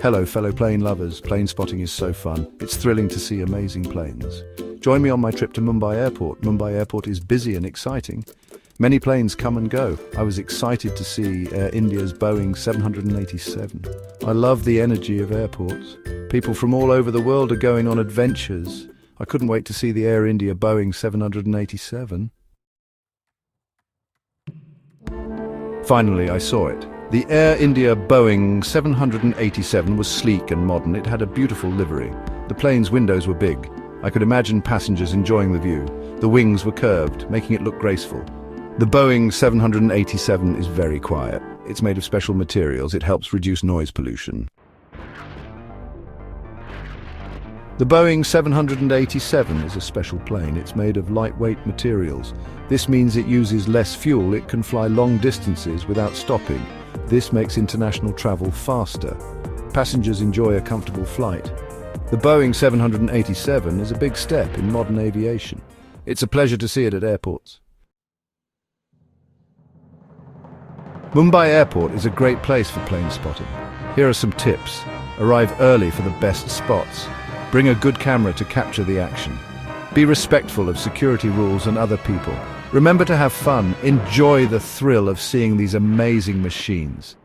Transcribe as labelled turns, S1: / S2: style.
S1: Hello, fellow plane lovers. Plane spotting is so fun. It's thrilling to see amazing planes. Join me on my trip to Mumbai Airport. Mumbai Airport is busy and exciting. Many planes come and go. I was excited to see Air India's Boeing 787. I love the energy of airports. People from all over the world are going on adventures. I couldn't wait to see the Air India Boeing 787. Finally, I saw it. The Air India Boeing 787 was sleek and modern. It had a beautiful livery. The plane's windows were big. I could imagine passengers enjoying the view. The wings were curved, making it look graceful. The Boeing 787 is very quiet. It's made of special materials. It helps reduce noise pollution. The Boeing 787 is a special plane. It's made of lightweight materials. This means it uses less fuel. It can fly long distances without stopping. This makes international travel faster. Passengers enjoy a comfortable flight. The Boeing 787 is a big step in modern aviation. It's a pleasure to see it at airports. Mumbai Airport is a great place for plane spotting. Here are some tips. Arrive early for the best spots. Bring a good camera to capture the action. Be respectful of security rules and other people. Remember to have fun. Enjoy the thrill of seeing these amazing machines.